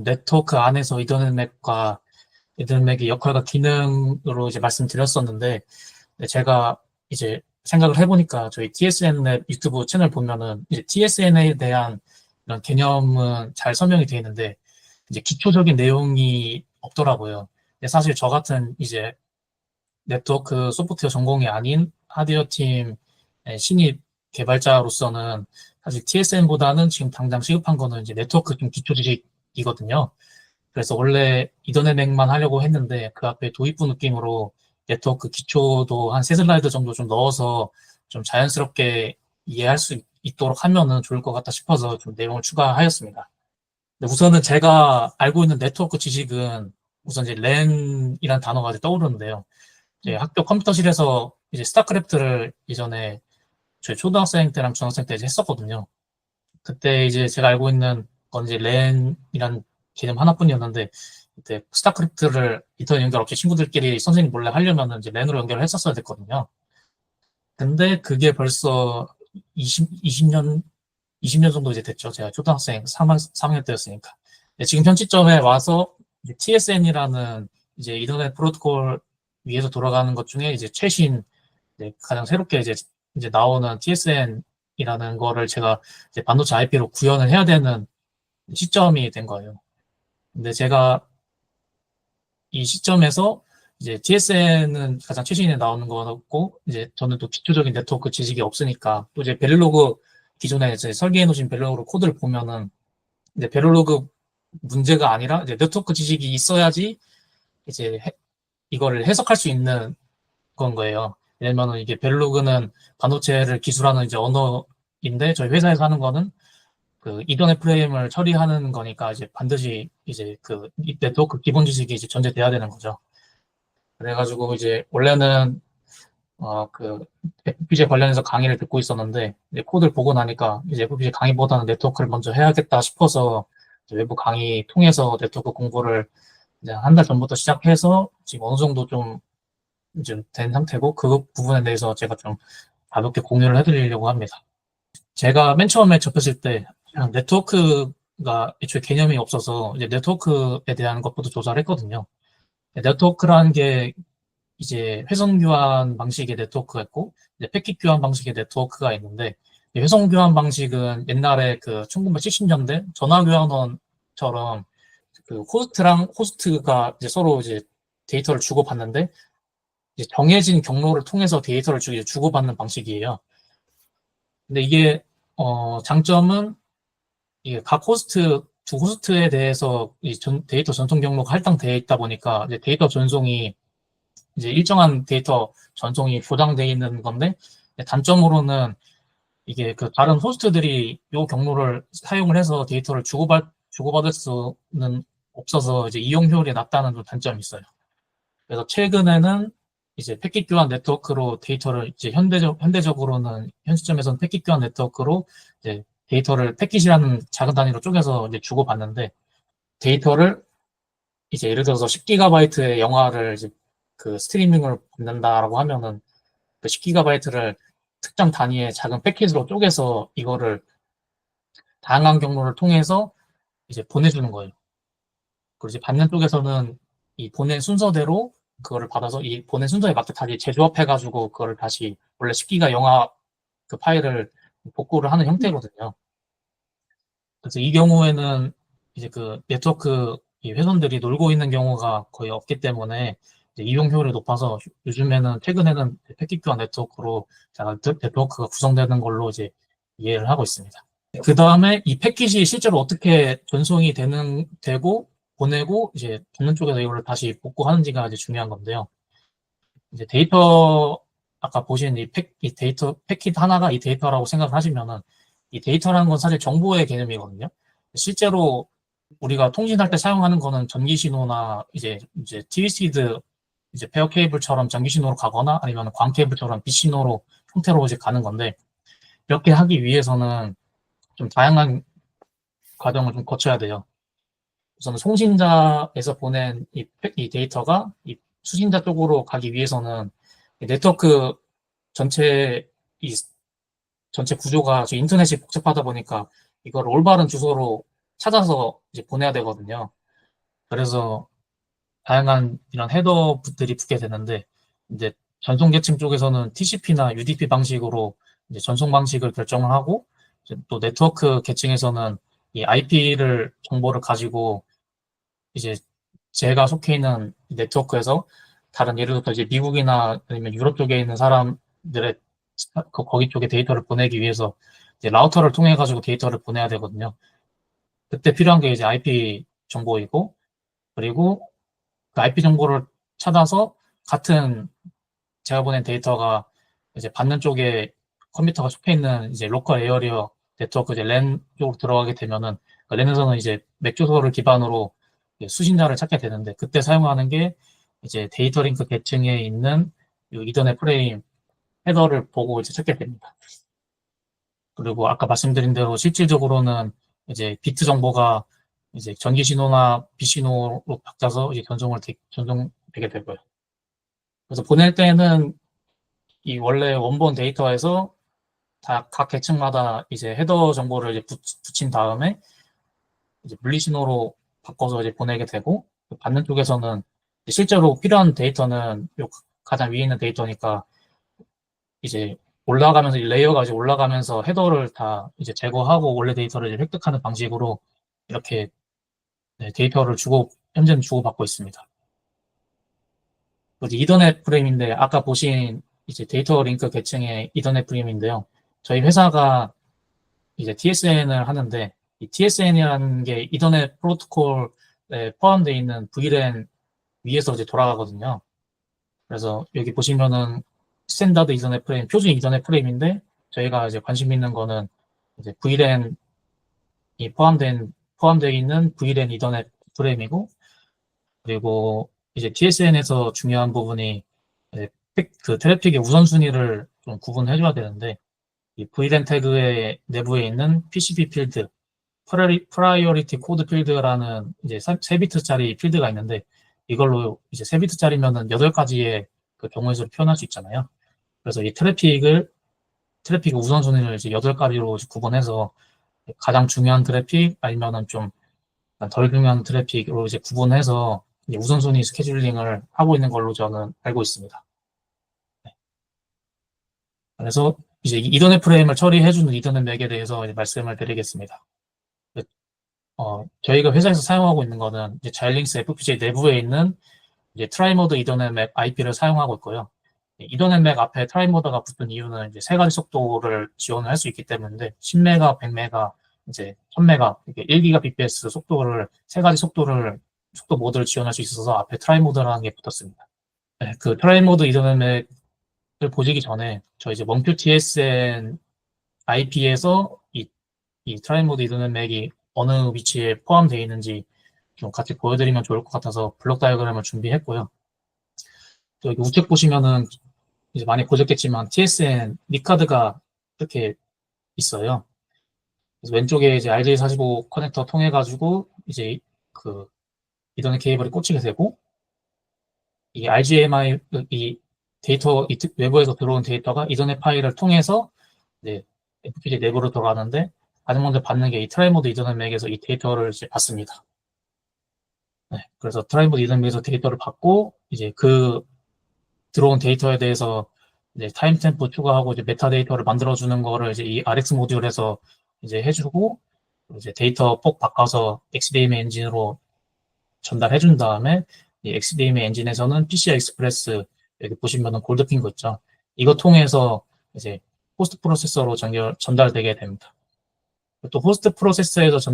네트워크 안에서 이더넷과 이더넷의 역할과 기능으로 이제 말씀드렸었는데, 네, 제가 이제 생각을 해보니까 저희 TSN의 유튜브 채널 보면은 이제 TSN에 대한 이런 개념은 잘 설명이 되어 있는데, 이제 기초적인 내용이 없더라고요. 근데 사실 저 같은 이제 네트워크 소프트웨어 전공이 아닌 하드웨어 팀 신입 개발자로서는 사실 TSN보다는 지금 당장 시급한 거는 이제 네트워크 좀 기초 지식이거든요. 그래서 원래 이더넷 맥만 하려고 했는데 그 앞에 도입부 느낌으로 네트워크 기초도 한 세 슬라이드 정도 좀 넣어서 좀 자연스럽게 이해할 수 있도록 하면은 좋을 것 같다 싶어서 좀 내용을 추가하였습니다. 근데 우선은 제가 알고 있는 네트워크 지식은 우선 이제 랜이라는 단어가 이제 떠오르는데요. 이제 학교 컴퓨터실에서 이제 스타크래프트를 이전에 저희 초등학생 때랑 중학생 때 이제 했었거든요. 그때 이제 제가 알고 있는 건 이제 랜이란 개념 하나뿐이었는데, 그때 스타크래프트를 인터넷 연결 없이 친구들끼리 선생님 몰래 하려면은 이제 랜으로 연결을 했었어야 됐거든요. 근데 그게 벌써 20년, 20년 정도 이제 됐죠. 제가 초등학생 3학년 때였으니까. 지금 현 시점에 와서 TSN이라는 이제 이더넷 프로토콜 위에서 돌아가는 것 중에 이제 최신, 가장 새롭게 이제 나오는 TSN이라는 거를 제가 이제 반도체 IP로 구현을 해야 되는 시점이 된 거예요. 근데 제가 이 시점에서 이제 TSN은 가장 최신에 나오는 거고, 이제 저는 또 기초적인 네트워크 지식이 없으니까, 또 이제 베릴로그 기존에 이제 설계해 놓으신 베릴로그 코드를 보면은, 이제 베릴로그 문제가 아니라 이제 네트워크 지식이 있어야지 이제 이거를 해석할 수 있는 건 거예요. 왜냐면은 이게 베릴로그는 반도체를 기술하는 이제 언어인데, 저희 회사에서 하는 거는 그 이더넷 프레임을 처리하는 거니까 이제 반드시 이제 그 네트워크 기본 지식이 이제 전제돼야 되는 거죠. 그래가지고 이제 원래는 그 FPGA 관련해서 강의를 듣고 있었는데 이제 코드를 보고 나니까 이제 FPGA 강의보다는 네트워크를 먼저 해야겠다 싶어서 이제 외부 강의 통해서 네트워크 공부를 이제 한 달 전부터 시작해서 지금 어느 정도 좀 이제 된 상태고 그 부분에 대해서 제가 좀 가볍게 공유를 해드리려고 합니다. 제가 맨 처음에 접했을 때 그냥 네트워크가 애초에 개념이 없어서 이제 네트워크에 대한 것부터 조사를 했거든요. 네트워크라는 게 이제 회선 교환 방식의 네트워크가 있고 이제 패킷 교환 방식의 네트워크가 있는데 회선 교환 방식은 옛날에 그 1970년대 전화 교환원처럼 그 호스트랑 호스트가 이제 서로 이제 데이터를 주고받는데 이제 정해진 경로를 통해서 데이터를 주고받는 방식이에요. 근데 이게 장점은 이게 각 호스트 두 호스트에 대해서 데이터 전송 경로가 할당되어 있다 보니까 이제 데이터 전송이 이제 일정한 데이터 전송이 보장되어 있는 건데 단점으로는 이게 그 다른 호스트들이 이 경로를 사용을 해서 데이터를 주고받을 수는 없어서 이제 이용 효율이 낮다는 좀 단점이 있어요. 그래서 최근에는 이제 패킷 교환 네트워크로 데이터를 이제 현대적으로는 현 시점에서는 패킷 교환 네트워크로 이제 데이터를 패킷이라는 작은 단위로 쪼개서 이제 주고받는데 데이터를 이제 예를 들어서 10기가바이트의 영화를 이제 그 스트리밍을 받는다라고 하면은 그 10기가바이트를 특정 단위의 작은 패킷으로 쪼개서 이거를 다양한 경로를 통해서 이제 보내주는 거예요. 그리고 이제 받는 쪽에서는 이 보낸 순서대로 그거를 받아서 이 보낸 순서에 맞게 다시 재조합해가지고 그거를 다시 원래 10기가 영화 그 파일을 복구를 하는 형태거든요. 그래서 이 경우에는 이제 그 네트워크 이 회선들이 놀고 있는 경우가 거의 없기 때문에 이제 이용 효율이 높아서 요즘에는 최근에는 패킷 교환 네트워크로 네트워크가 구성되는 걸로 이제 이해를 하고 있습니다. 그 다음에 이 패킷이 실제로 어떻게 전송이 되고 보내고 이제 받는 쪽에서 이걸 다시 복구하는지가 이제 중요한 건데요. 이제 데이터 아까 보신 이 데이터 패킷 하나가 이 데이터라고 생각하시면은 이 데이터라는 건 사실 정보의 개념이거든요. 실제로 우리가 통신할 때 사용하는 거는 전기 신호나 이제 TV스피드 이제 페어 케이블처럼 전기 신호로 가거나 아니면 광 케이블처럼 빛 신호로 형태로 이제 가는 건데 이렇게 하기 위해서는 좀 다양한 과정을 좀 거쳐야 돼요. 우선 송신자에서 보낸 이 데이터가 이 수신자 쪽으로 가기 위해서는 네트워크 전체 이 전체 구조가 인터넷이 복잡하다 보니까 이걸 올바른 주소로 찾아서 이제 보내야 되거든요. 그래서 다양한 이런 헤더들이 붙게 되는데, 이제 전송 계층 쪽에서는 TCP나 UDP 방식으로 이제 전송 방식을 결정을 하고, 이제 또 네트워크 계층에서는 이 IP를 정보를 가지고 이제 제가 속해 있는 네트워크에서 다른 예를 들어서 이제 미국이나 아니면 유럽 쪽에 있는 사람들의 거기 쪽에 데이터를 보내기 위해서 이제 라우터를 통해 가지고 데이터를 보내야 되거든요. 그때 필요한 게 이제 IP 정보이고, 그리고 그 IP 정보를 찾아서 같은 제가 보낸 데이터가 이제 받는 쪽에 컴퓨터가 속해 있는 이제 로컬 에어리어 네트워크 이제 랜 쪽으로 들어가게 되면은 그 랜에서는 이제 맥 주소를 기반으로 수신자를 찾게 되는데, 그때 사용하는 게 이제 데이터 링크 계층에 있는 이 이더넷 프레임 헤더를 보고 이제 찾게 됩니다. 그리고 아까 말씀드린 대로 실질적으로는 이제 비트 정보가 이제 전기 신호나 비 신호로 바뀌어서 이제 전송되게 되고요. 그래서 보낼 때는 이 원래 원본 데이터에서 다 각 계층마다 이제 헤더 정보를 이제 붙인 다음에 이제 물리 신호로 바꿔서 이제 보내게 되고, 받는 쪽에서는 실제로 필요한 데이터는 요 가장 위에 있는 데이터니까 이제 올라가면서 레이어가 이제 올라가면서 헤더를 다 이제 제거하고 원래 데이터를 이제 획득하는 방식으로 이렇게 데이터를 현재는 주고받고 있습니다. 그리고 이더넷 프레임인데 아까 보신 이제 데이터 링크 계층의 이더넷 프레임인데요. 저희 회사가 이제 TSN을 하는데 이 TSN이라는 게 이더넷 프로토콜에 포함되어 있는 VLAN 위에서 이제 돌아가거든요. 그래서 여기 보시면은 스탠다드 이더넷 프레임, 표준 이더넷 프레임인데 저희가 이제 관심 있는 거는 이제 VLAN이 포함되어 있는 VLAN 이더넷 프레임이고, 그리고 이제 TSN에서 중요한 부분이 그 트래픽의 우선순위를 좀 구분해줘야 되는데, 이 VLAN 태그의 내부에 있는 PCP 필드, 프라이어리티 코드 필드라는 이제 3비트짜리 필드가 있는데, 이걸로 이제 3비트짜리면은 8가지의 그 경우의 수를 표현할 수 있잖아요. 그래서 이 트래픽 우선순위를 이제 8가지로 구분해서 가장 중요한 트래픽 아니면은 좀 덜 중요한 트래픽으로 이제 구분해서 이제 우선순위 스케줄링을 하고 있는 걸로 저는 알고 있습니다. 그래서 이제 이더넷 프레임을 처리해주는 이더넷 맥에 대해서 말씀을 드리겠습니다. 저희가 회사에서 사용하고 있는 거는 이제 자일링스 FPGA 내부에 있는 이제 트라이모드 이더넷 맥 IP를 사용하고 있고요. 이더넷 맥 앞에 트라이모드가 붙은 이유는 이제 3가지 속도를 지원을 할 수 있기 때문인데 10메가, 100메가, 이제 1000메가, 이렇게 1기가bps 속도를 3가지 속도 모드를 지원할 수 있어서 앞에 트라이모드라는 게 붙었습니다. 네, 그 트라이모드 이더넷 맥을 보시기 전에 저 이제 원큐 TSN IP에서 이 트라이모드 이더넷 맥이 어느 위치에 포함되어 있는지 좀 같이 보여드리면 좋을 것 같아서 블록 다이어그램을 준비했고요. 또 여기 우측 보시면은 이제 많이 보셨겠지만 TSN 닉카드가 이렇게 있어요. 그래서 왼쪽에 이제 RJ45 커넥터 통해 가지고 이제 그 이더넷 케이블이 꽂히게 되고, 이 RGMI 이 데이터 외부에서 들어온 데이터가 이더넷 파일을 통해서 이제 FPGA 내부로 들어가는데, 가장 먼저 받는 게 이 트라이모드 이더넷 맥에서 이 데이터를 이제 받습니다. 네, 그래서 트라이모드 이더넷 맥에서 데이터를 받고 이제 그 들어온 데이터에 대해서 이제 타임스탬프 추가하고 이제 메타데이터를 만들어주는 거를 이제 이 RX 모듈에서 이제 해주고, 이제 데이터 폭 바꿔서 XDMA 엔진으로 전달해준 다음에 이 XDMA 엔진에서는 PCI 익스프레스, 여기 보시면은 골드핀 거 있죠. 이거 통해서 이제 호스트 프로세서로 전달되게 됩니다. 또 호스트 프로세서에서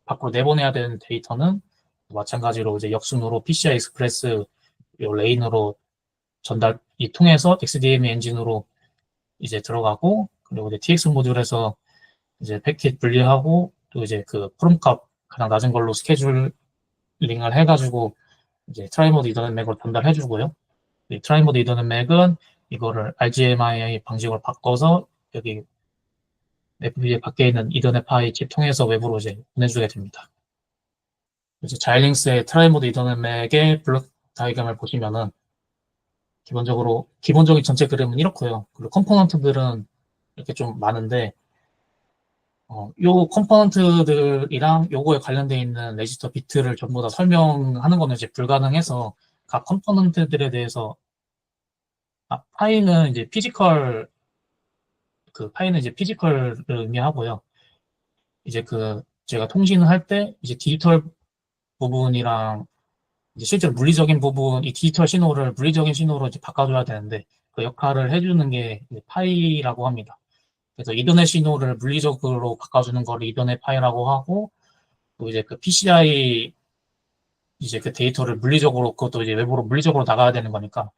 밖으로 내보내야 되는 데이터는 마찬가지로 이제 역순으로 PCI 익스프레스 레인으로 이 통해서 XDMA 엔진으로 이제 들어가고, 그리고 이제 TX 모듈에서 이제 패킷 분리하고, 또 이제 그 프롬 값 가장 낮은 걸로 스케줄링을 해가지고 이제 트라이모드 이더넷 맥으로 전달해주고요. 이 트라이모드 이더넷 맥은 이거를 RGMI 방식으로 바꿔서 여기 FPGA 밖에 있는 이더넷 파이 칩 통해서 외부로 이제 보내주게 됩니다. 이제 자일링스의 트라이모드 이더넷 맥의 블록 다이그램을 보시면은 기본적인 전체 그림은 이렇고요. 그리고 컴포넌트들은 이렇게 좀 많은데, 요 컴포넌트들이랑 요거에 관련되어 있는 레지스터 비트를 전부 다 설명하는 거는 이제 불가능해서 각 컴포넌트들에 대해서 파이는 이제 피지컬을 의미하고요. 이제 제가 통신을 할 때 이제 디지털 부분이랑 이제 실제로 물리적인 부분, 이 디지털 신호를 물리적인 신호로 이제 바꿔줘야 되는데 그 역할을 해주는 게 이제 파이라고 합니다. 그래서 이더넷 신호를 물리적으로 바꿔주는 거를 이더넷 파이라고 하고 또 이제 그 PCI 이제 그 데이터를 물리적으로 그것도 이제 외부로 물리적으로 나가야 되는 거니까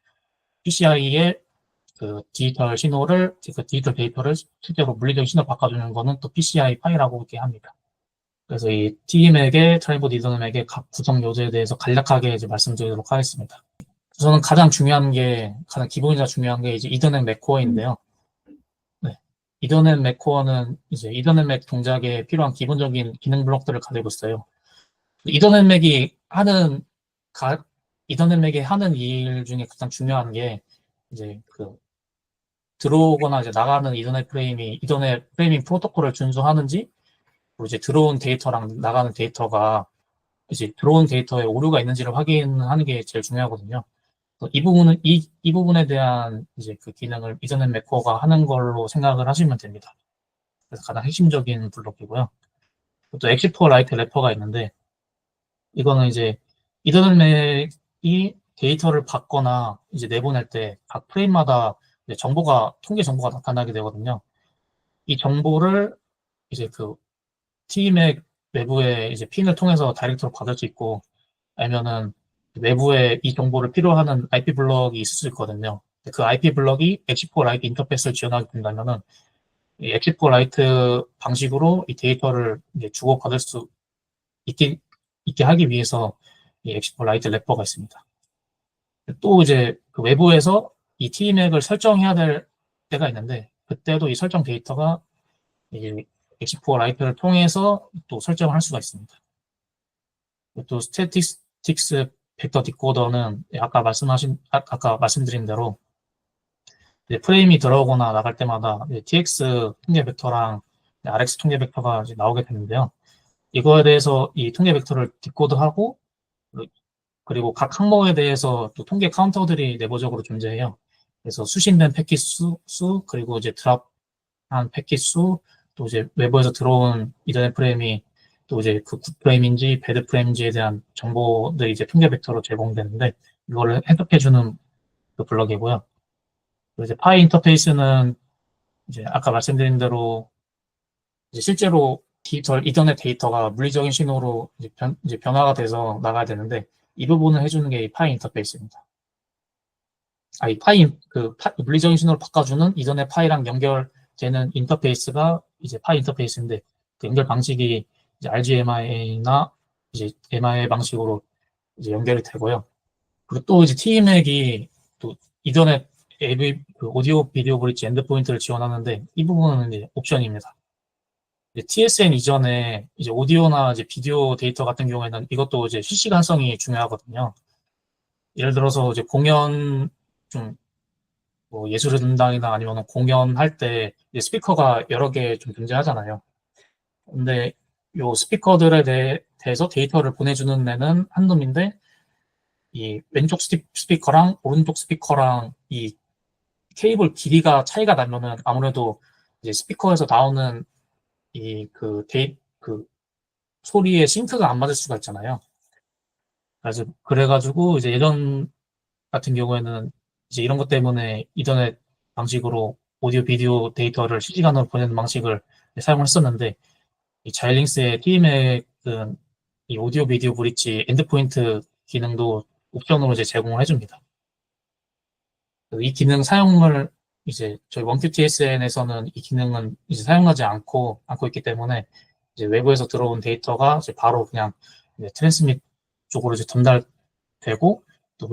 PCI의 그 디지털 신호를 그 디지털 데이터를 실제로 물리적인 신호로 바꿔주는 거는 또 PCI 파이라고 이렇게 합니다. 그래서 이 TM에게 트라이버드 이더넷에게 각 구성 요소에 대해서 간략하게 이제 말씀드리도록 하겠습니다. 우선은 가장 기본이자 중요한 게 이제 이더넷 맥코어인데요. 네. 이더넷 맥코어는 이제 이더넷 맥 동작에 필요한 기본적인 기능 블록들을 가지고 있어요. 이더넷 맥이 하는 이더넷 맥이 하는 일 중에 가장 중요한 게 이제 들어오거나 이제 나가는 이더넷 프레임이 이더넷 프레이밍 프로토콜을 준수하는지 그리고 이제 들어온 데이터랑 나가는 데이터가 이제 들어온 데이터에 오류가 있는지를 확인하는 게 제일 중요하거든요. 이 부분에 대한 이제 그 기능을 이더넷 맥코어가 하는 걸로 생각을 하시면 됩니다. 그래서 가장 핵심적인 블록이고요. 또 엑시포 라이트 래퍼가 있는데 이거는 이제 이더넷 맥이 데이터를 받거나 이제 내보낼 때 각 프레임마다 통계 정보가 나타나게 되거든요. 이 정보를 이제 TMAC 외부에 이제 핀을 통해서 다이렉트로 받을 수 있고 아니면은 외부에 이 정보를 필요하는 IP 블럭이 있을 수 있거든요. 그 IP 블럭이 엑시포 라이트 인터페이스를 지원하게 된다면은 이 엑시포 라이트 방식으로 이 데이터를 이제 주고받을 수 있게, 하기 위해서 이 엑시포 라이트 래퍼가 있습니다. 또 이제 그 외부에서 이 TMAC을 설정해야 될 때가 있는데 그때도 이 설정 데이터가 이 엑시포 라이트를 통해서 또 설정을 할 수가 있습니다. 또 스태틱스 벡터 디코더는 아까 말씀드린 대로 이제 프레임이 들어오거나 나갈 때마다 TX 통계 벡터랑 RX 통계 벡터가 이제 나오게 되는데요. 이거에 대해서 이 통계 벡터를 디코드하고 그리고 각 항목에 대해서 또 통계 카운터들이 내부적으로 존재해요. 그래서 수신된 패킷 그리고 이제 드랍한 패킷 또 이제 외부에서 들어온 이더넷 프레임이 또 이제 그 굿프레임인지 배드프레임인지에 대한 정보들이 이제 통계 벡터로 제공되는데 이거를 해석해주는 그 블럭이고요. 그리고 이제 파이 인터페이스는 이제 아까 말씀드린 대로 이제 실제로 이더넷 데이터가 물리적인 신호로 이제 변화가 돼서 나가야 되는데 이 부분을 해주는 게 이 파이 인터페이스입니다. 이 물리적인 신호를 바꿔주는 이더넷 파이랑 연결되는 인터페이스가 이제 파이 인터페이스인데 그 연결 방식이 이제 RGMI나 이제 MIA 방식으로 이제 연결이 되고요. 그리고 또 이제 TMAC이 또 이더넷 오디오 비디오 브릿지 엔드포인트를 지원하는데 이 부분은 이제 옵션입니다. 이제 TSN 이전에 이제 오디오나 이제 비디오 데이터 같은 경우에는 이것도 이제 실시간성이 중요하거든요. 예를 들어서 이제 공연 뭐 예술의 전당이나 아니면 공연할 때 스피커가 여러 개 좀 존재하잖아요. 근데 요 스피커들에 대해서 데이터를 보내주는 애는 한 놈인데 이 왼쪽 스피커랑 오른쪽 스피커랑 이 케이블 길이가 차이가 나면은 아무래도 이제 스피커에서 나오는 그 소리의 싱크가 안 맞을 수가 있잖아요. 그래가지고 이제 예전 같은 경우에는 이제 이런 것 때문에 이더넷 방식으로 오디오 비디오 데이터를 실시간으로 보내는 방식을 사용했었는데 이 자이링스의 TMAC은 이 오디오 비디오 브릿지 엔드포인트 기능도 옵션으로 이제 제공을 해줍니다. 이 기능 사용을 이제 저희 원QTSN에서는 이 기능은 이제 사용하지 않고 있기 때문에 이제 외부에서 들어온 데이터가 이제 바로 그냥 이제 트랜스밋 쪽으로 이제 전달되고 또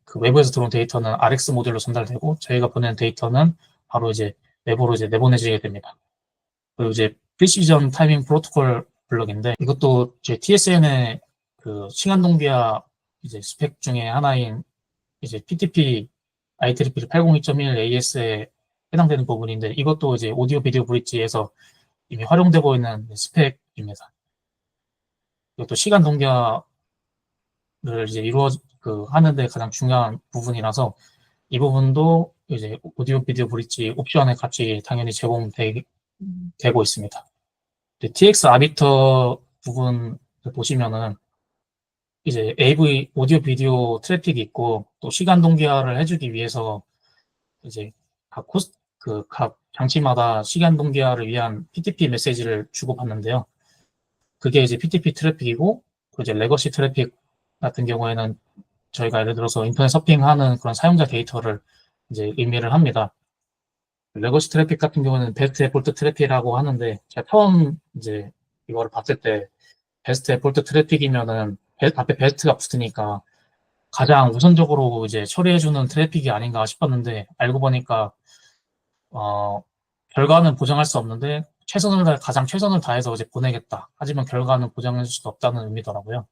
그 외부에서 들어온 데이터는 RX 모듈로 전달되고 저희가 보낸 데이터는 바로 이제 외부로 이제 내보내지게 됩니다. 그리고 이제 프리시전 타이밍 프로토콜 블럭인데 이것도 제 TSN의 그 시간 동비화 이제 스펙 중에 하나인 이제 PTP IEEE 802.1 AS의 해당되는 부분인데 이것도 이제 오디오 비디오 브릿지에서 이미 활용되고 있는 스펙입니다. 이것도 시간 동결을 이제 하는데 가장 중요한 부분이라서 이 부분도 이제 오디오 비디오 브릿지 옵션에 같이 당연히 제공되고 있습니다. TX 아비터 부분 보시면은 이제 AV 오디오 비디오 트래픽이 있고 또 시간 동기화를 해주기 위해서 이제 각 장치마다 시간 동기화를 위한 PTP 메시지를 주고받는데요. 그게 이제 PTP 트래픽이고 이제 레거시 트래픽 같은 경우에는 저희가 예를 들어서 인터넷 서핑하는 그런 사용자 데이터를 이제 의미를 합니다. 레거시 트래픽 같은 경우는 베스트 에폴트 트래픽이라고 하는데 제가 처음 이제 이거를 봤을 때 베스트 에폴트 트래픽이면은 앞에 베스트가 붙으니까 가장 우선적으로 이제 처리해주는 트래픽이 아닌가 싶었는데 알고 보니까 결과는 보장할 수 없는데 가장 최선을 다해서 이제 보내겠다. 하지만 결과는 보장할 수도 없다는 의미더라고요.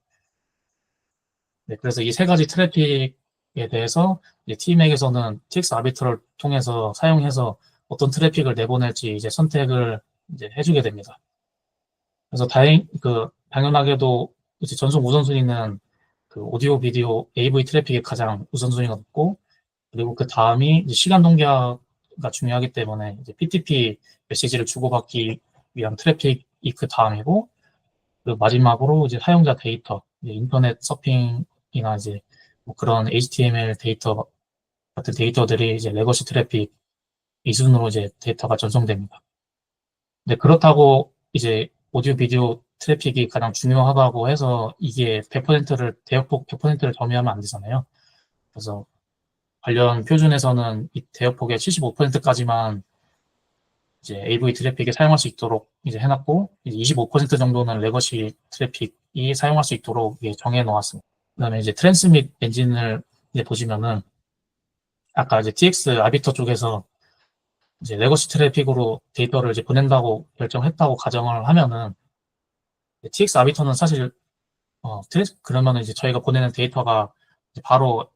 네, 그래서 이 세 가지 트래픽에 대해서 T맥에서는 TX 아비터를 통해서 사용해서 어떤 트래픽을 내보낼지 이제 선택을 이제 해주게 됩니다. 그래서 당연하게도 이제 전송 우선순위는 그 오디오 비디오 AV 트래픽이 가장 우선순위가 높고 그리고 그 다음이 이제 시간 동기화가 중요하기 때문에 이제 PTP 메시지를 주고받기 위한 트래픽이 그 다음이고 그리고 마지막으로 이제 사용자 데이터, 이제 인터넷 서핑이나 이제 뭐 그런 HTML 데이터 같은 데이터들이 이제 레거시 트래픽 이 순으로 이제 데이터가 전송됩니다. 근데 그렇다고 이제 오디오 비디오 트래픽이 가장 중요하다고 해서 이게 100%를 대역폭 100%를 점유하면 안 되잖아요. 그래서 관련 표준에서는 이 대역폭의 75%까지만 이제 AV 트래픽에 사용할 수 있도록 이제 해놨고 이제 25% 정도는 레거시 트래픽이 사용할 수 있도록 정해 놓았습니다. 그다음에 이제 트랜스밋 엔진을 이제 보시면은 아까 이제 TX 아비터 쪽에서 이제 레거시 트래픽으로 데이터를 이제 보낸다고 결정했다고 가정을 하면은 TX 아비터는 사실 그러면은 이제 저희가 보내는 데이터가 이제 바로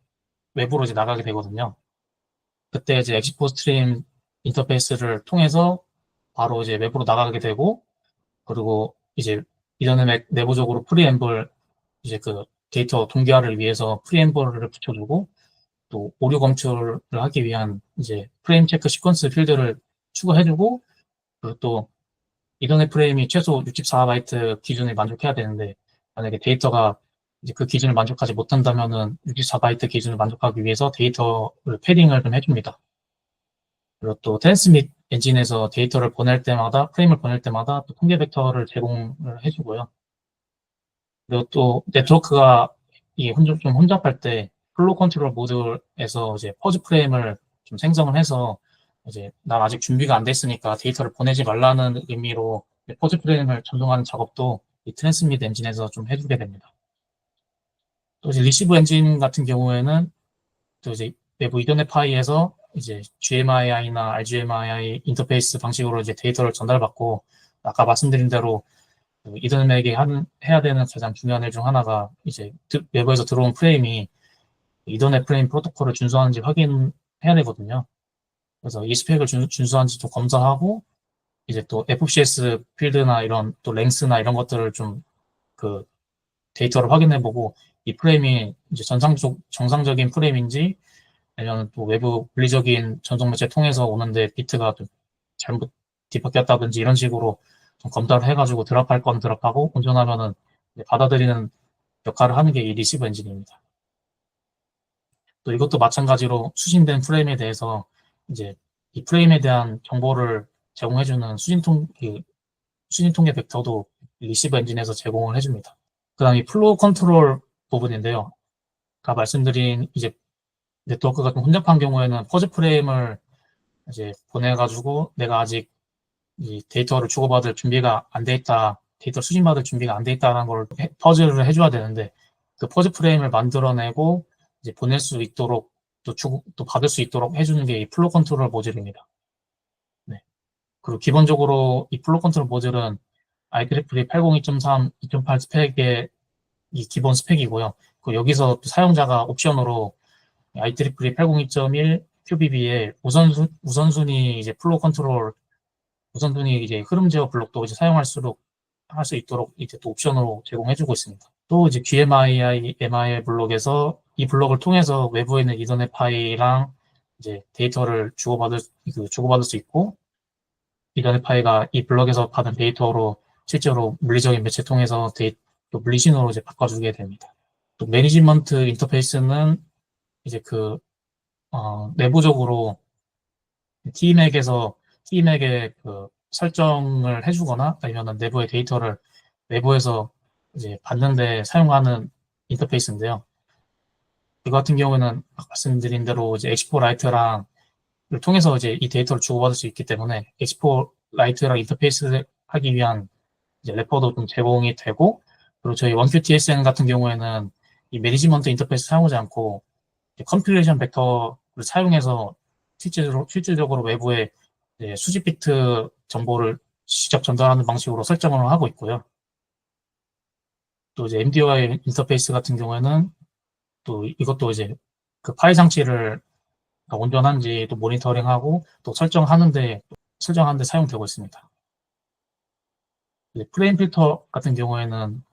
외부로 이제 나가게 되거든요. 그때 이제 엑스포 스트림 인터페이스를 통해서 바로 이제 외부로 나가게 되고 그리고 이제 이더넷 내부적으로 프리앰블 이제 그 데이터 동기화를 위해서 프리앰블을 붙여주고 또 오류 검출을 하기 위한 이제 프레임 체크 시퀀스 필드를 추가해주고 그리고 또 이더넷 프레임이 최소 64바이트 기준을 만족해야 되는데 만약에 데이터가 이제 그 기준을 만족하지 못한다면은 64바이트 기준을 만족하기 위해서 데이터를 패딩을 좀 해줍니다. 그리고 또 트랜스밋 엔진에서 데이터를 보낼 때마다 프레임을 보낼 때마다 또 통계 벡터를 제공을 해주고요. 그리고 또 네트워크가 이게 좀 혼잡할 때 플로우 컨트롤 모드에서 이제 퍼즈 프레임을 좀 생성을 해서 이제 난 아직 준비가 안 됐으니까 데이터를 보내지 말라는 의미로 퍼즈 프레임을 전송하는 작업도 이 트랜스밋 엔진에서 좀 해주게 됩니다. 또 이제 리시브 엔진 같은 경우에는 또 이제 외부 이더넷 파이에서 이제 GMII나 RGMII 인터페이스 방식으로 이제 데이터를 전달받고 아까 말씀드린 대로 이더넷에게 해야 되는 가장 중요한 일 중 하나가 이제 외부에서 들어온 프레임이 이더넷 프레임 프로토콜을 준수하는지 확인해야 되거든요. 그래서 이 스펙을 준수하는지 좀 검사하고 이제 또 FCS 필드나 이런 또 랭스나 이런 것들을 좀 그 데이터를 확인해보고 이 프레임이 이제 정상적인 프레임인지 아니면 또 외부 물리적인 전송 매체 통해서 오는데 비트가 좀 잘못 뒤바뀌었다든지 이런 식으로 좀 검사를 해가지고 드랍할 건 드랍하고 온전하면은 받아들이는 역할을 하는 게 이 리시브 엔진입니다. 또 이것도 마찬가지로 수신된 프레임에 대해서 이제 이 프레임에 대한 정보를 제공해주는 수신 통계 벡터도 리시브 엔진에서 제공을 해줍니다. 그 다음에 플로우 컨트롤 부분인데요. 아까 말씀드린 이제 네트워크가 좀 혼잡한 경우에는 퍼즈 프레임을 이제 보내가지고 내가 아직 이 데이터를 주고받을 준비가 안 돼 있다, 데이터 수신받을 준비가 안 돼 있다는 걸 퍼즐을 해줘야 되는데 그 퍼즐 프레임을 만들어내고 이제 보낼 수 있도록 또 받을 수 있도록 해주는 게 이 플로우 컨트롤 모듈입니다. 네. 그리고 기본적으로 이 플로우 컨트롤 모듈은 IEEE 802.3, 2.8 스펙의 이 기본 스펙이고요. 그 여기서 사용자가 옵션으로 IEEE 802.1, QBB에 우선순위 이제 플로우 컨트롤, 우선순위 이제 흐름 제어 블록도 이제 할 수 있도록 이제 또 옵션으로 제공해주고 있습니다. 또 이제 MII 블록에서 이 블록을 통해서 외부에 있는 이더넷 파이랑 이제 데이터를 주고받을 수 있고, 이더넷 파이가 이 블록에서 받은 데이터로 실제로 물리적인 매체 통해서 물리신호로 이제 바꿔주게 됩니다. 또 매니지먼트 인터페이스는 이제 내부적으로 팀에게 설정을 해주거나 아니면 내부의 데이터를 외부에서 이제 받는데 사용하는 인터페이스인데요. 이거 같은 경우는 아까 말씀드린 대로 이제 엑스포라이트랑 통해서 이제 이 데이터를 주고받을 수 있기 때문에 엑스포라이트랑 인터페이스 하기 위한 이제 래퍼도 좀 제공이 되고, 그리고 저희 원QTSN 같은 경우에는 이 매니지먼트 인터페이스 사용하지 않고 컴필레이션 벡터를 사용해서 실질적으로 외부에 수집 비트 정보를 직접 전달하는 방식으로 설정을 하고 있고요. 또 이제 MDOI 인터페이스 같은 경우에는 또 이것도 이제 그 파일 장치를 온전한지 또 모니터링하고 또 설정하는데 사용되고 있습니다. 프레임 필터 같은 경우에는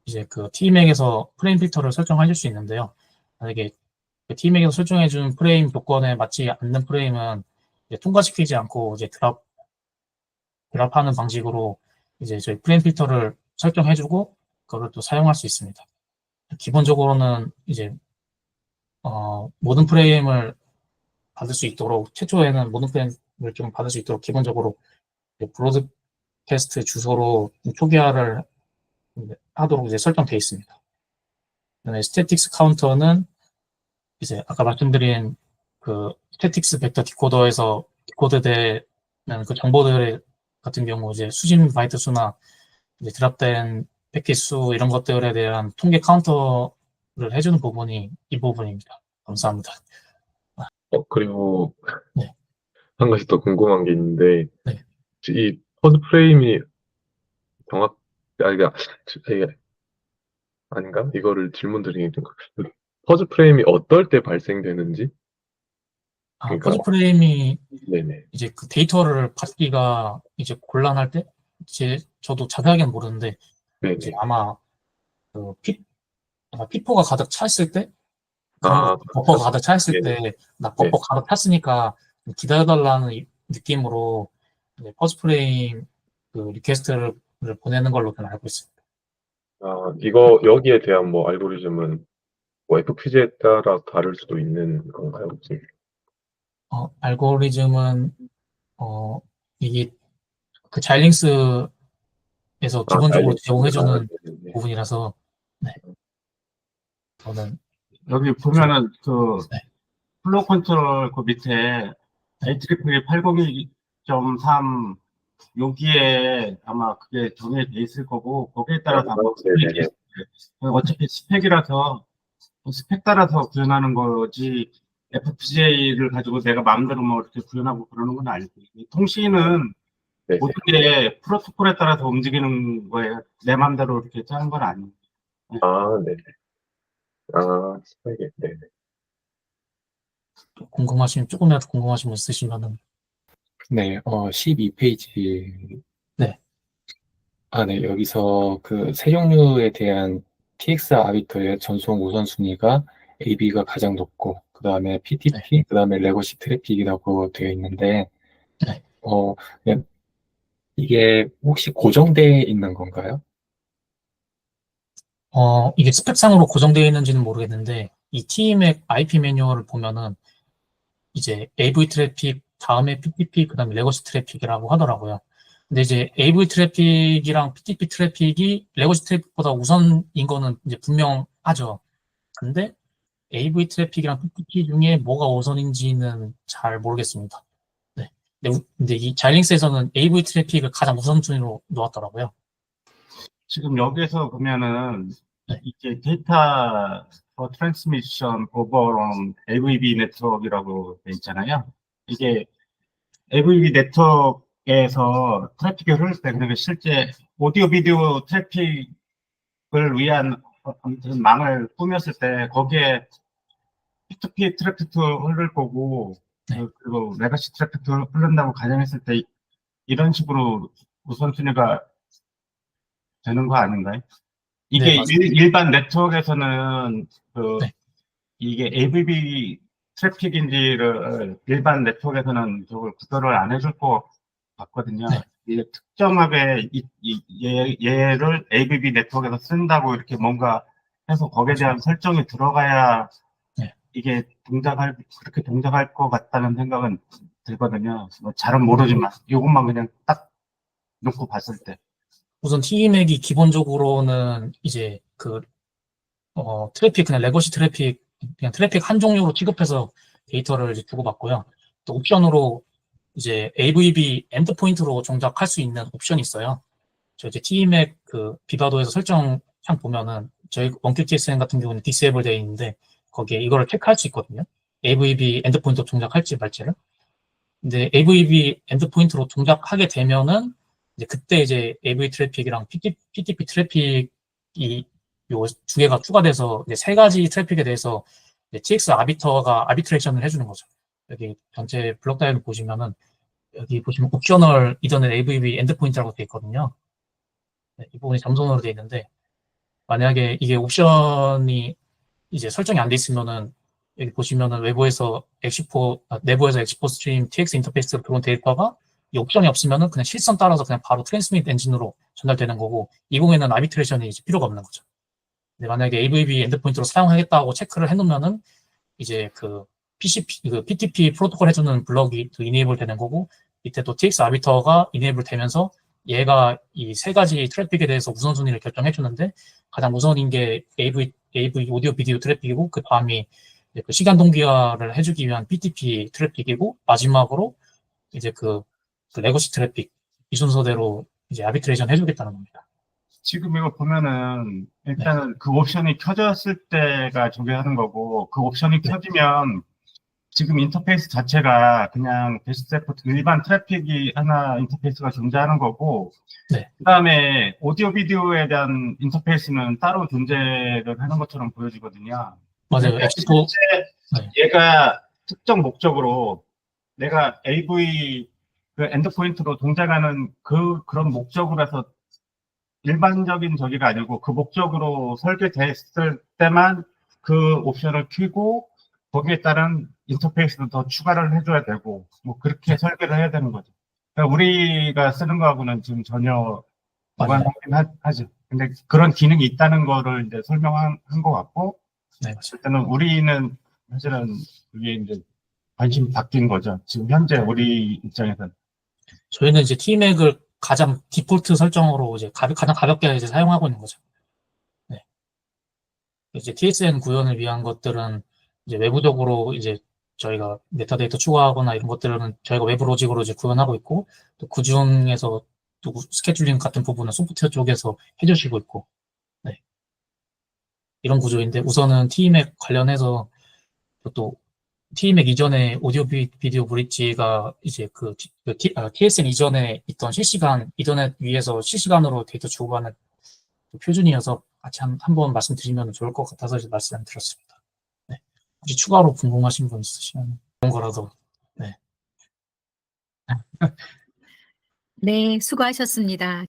이제 TMAC에서 프레임 필터를 설정하실 수 있는데요. 만약에 TMAC에서 설정해준 프레임 조건에 맞지 않는 프레임은 통과시키지 않고 이제 드랍하는 방식으로 이제 저희 프레임 필터를 설정해주고 그걸 또 사용할 수 있습니다. 기본적으로는 이제 모든 프레임을 받을 수 있도록 최초에는 모든 프레임을 좀 받을 수 있도록 기본적으로 브로드캐스트 주소로 초기화를 하도록 이제 설정되어 있습니다. 그다음에 스태틱스 카운터는 이제 아까 말씀드린 스태틱스 벡터 디코더에서 디코드되는 그 정보들 같은 경우 이제 수진 바이트 수나 이제 드랍된 패킷 수 이런 것들에 대한 통계 카운터를 해주는 부분이 이 부분입니다. 감사합니다. 그리고 네. 한 가지 더 궁금한 게 있는데, 네. 이 퍼드 프레임이 이게 아닌가? 이거를 질문 드리는 게 퍼즈 프레임이 어떨 때 발생되는지? 그러니까 퍼즐 프레임이 네네. 이제 그 데이터를 받기가 이제 곤란할 때, 저도 자세하게는 모르는데, 이제 네네. 아마 피포가 가득 차 있을 때, 그런 거, 아, 버퍼가 가득 차 있을 네네. 때, 나 네. 버퍼 가득 찼으니까 기다려달라는 느낌으로 퍼즐 프레임 리퀘스트를 보내는 걸로 저는 알고 있습니다. 여기에 대한 뭐 알고리즘은 뭐 FPGA에 따라 다를 수도 있는 건가요, 혹시? 알고리즘은, 이게 자일링스에서 기본적으로 제공해주는 네네. 부분이라서, 네. 저는, 여기 보면은 네. 플로우 컨트롤 그 밑에 HTTP 802.3 여기에 아마 그게 정해져 있을 거고 거기에 따라서 아마 네네네. 어차피 스펙이라서 스펙 따라서 구현하는 거지 FPGA를 가지고 내가 마음대로 뭐 이렇게 구현하고 그러는 건 아니고 통신은 네네. 모든 게 프로토콜에 따라서 움직이는 거예요. 내 마음대로 이렇게 짜는 건 아니에요. 네네. 스파이게, 네네. 조금이라도 궁금하신 분 있으시면은. 네, 12페이지. 네. 네, 여기서 그 세 종류에 대한 TX 아비터의 전송 우선순위가 AB가 가장 높고, 그 다음에 PTP, 그 다음에 레거시 트래픽이라고 되어 있는데, 네. 그냥 이게 혹시 고정되어 있는 건가요? 이게 스펙상으로 고정되어 있는지는 모르겠는데, 이 TMAC IP 매뉴얼을 보면은, 이제 AV 트래픽, 다음에 PTP, 그 다음에 레거시 트래픽이라고 하더라고요. 근데 이제 AV 트래픽이랑 PTP 트래픽이 레거시 트래픽보다 우선인 거는 이제 분명하죠. 근데 AV 트래픽이랑 PTP 중에 뭐가 우선인지는 잘 모르겠습니다. 네. 근데 이 자일링스에서는 AV 트래픽을 가장 우선순위로 놓았더라고요. 지금 여기서 보면은 네. 이게 데이터 트랜스미션 오버 AVB 네트워크라고 돼 있잖아요. 이게 AVB 네트워크에서 트래픽이 흐를 때 그러니까 실제 오디오 비디오 트래픽을 위한 아무튼 망을 꾸몄을 때 거기에 P2P 트래픽도 흐를 거고 네. 그리고 레거시 트래픽 흐른다고 가정했을 때 이런 식으로 우선순위가 되는 거 아닌가요? 이게 네, 맞습니다. 일반 네트워크에서는 그 네. 이게 AVB 트래픽인지를 일반 네트워크에서는 저걸 구별을 안 해줄 것 같거든요. 네. 이게 특정하게 얘를 AVB 네트워크에서 쓴다고 이렇게 뭔가 해서 거기에 대한 설정이 들어가야 네. 이게 그렇게 동작할 것 같다는 생각은 들거든요. 뭐 잘은 모르지만 이것만 그냥 딱 놓고 봤을 때. 우선 TMAC이 기본적으로는 이제 트래픽, 그냥 레거시 트래픽, 그냥 트래픽 한 종류로 취급해서 데이터를 이제 주고받고요. 또 옵션으로 이제 AVB 엔드포인트로 종작할 수 있는 옵션이 있어요. 저 이제 TMAC 비바도에서 설정창 보면은 저희 원큐TSN 같은 경우는 디세이블 되어 있는데 거기에 이거를 체크할 수 있거든요. AVB 엔드포인트로 종작할지 말지를. 근데 AVB 엔드포인트로 종작하게 되면은 이제 그때 이제 AV 트래픽이랑 PTP 트래픽이 요 두 개가 추가돼서 이제 세 가지 트래픽에 대해서 이제 TX 아비터가 아비트레이션을 해주는 거죠. 여기 전체 블록 다이어그램 보시면은 여기 보시면 옵셔널 이더넷 AVB 엔드포인트라고 되어 있거든요. 네, 이 부분이 점선으로 되어 있는데 만약에 이게 옵션이 이제 설정이 안 돼 있으면은 여기 보시면은 내부에서 엑스포 스트림 TX 인터페이스로 들어온 데이터가 이 옵션이 없으면은 그냥 실선 따라서 그냥 바로 트랜스밋 엔진으로 전달되는 거고 이 경우에는 아비트레이션이 이제 필요가 없는 거죠. 근데 만약에 AVB 엔드포인트로 사용하겠다고 체크를 해놓으면은 이제 PTP 프로토콜 해주는 블럭이 또 이네이블 되는 거고 밑에 또 TX 아비터가 이네이블 되면서 얘가 이 세 가지 트래픽에 대해서 우선순위를 결정해 주는데 가장 우선인 게 AV 오디오 비디오 트래픽이고 그 다음이 그 시간 동기화를 해주기 위한 PTP 트래픽이고 마지막으로 이제 레거시 트래픽 이 순서대로 이제 아비트레이션 해주겠다는 겁니다. 지금 이거 보면은 일단은 그 옵션이 켜졌을 때가 저게 하는 거고 그 옵션이 켜지면 지금 인터페이스 자체가 그냥 데스크톱 일반 트래픽이 하나 인터페이스가 존재하는 거고 네. 그다음에 오디오 비디오에 대한 인터페이스는 따로 존재를 하는 것처럼 보여지거든요. 맞아요. 엑스포 얘가 특정 목적으로 내가 AV 그 엔드포인트로 동작하는 그런 목적으로 해서 일반적인 저기가 아니고 그 목적으로 설계됐을 때만 그 옵션을 켜고 거기에 따른 인터페이스도 더 추가를 해줘야 되고 뭐 그렇게 설계를 해야 되는 거죠. 그러니까 우리가 쓰는 거하고는 지금 전혀 무관하긴 하죠. 근데 그런 기능이 있다는 거를 이제 설명한 것 같고, 네, 일단은 우리는 사실은 그게 이제 관심이 바뀐 거죠. 지금 현재 우리 입장에서는. 저희는 이제 TMAC을 가장 디폴트 설정으로 이제 가장 가볍게 이제 사용하고 있는 거죠. 네. 이제 TSN 구현을 위한 것들은 이제 외부적으로 이제 저희가 메타데이터 추가하거나 이런 것들은 저희가 외부 로직으로 이제 구현하고 있고 또 그 중에서 또 스케줄링 같은 부분은 소프트웨어 쪽에서 해주시고 있고 네. 이런 구조인데 우선은 TMAC 관련해서 또 TMAC 이전에 오디오 비디오 브릿지가 이제 TSN 이전에 있던 실시간 이더넷 위에서 실시간으로 데이터 주고받는 표준이어서 같이 한번 말씀드리면 좋을 것 같아서 이제 말씀드렸습니다. 네. 혹시 추가로 궁금하신 분 있으시면 그런 거라도. 네. 네, 수고하셨습니다.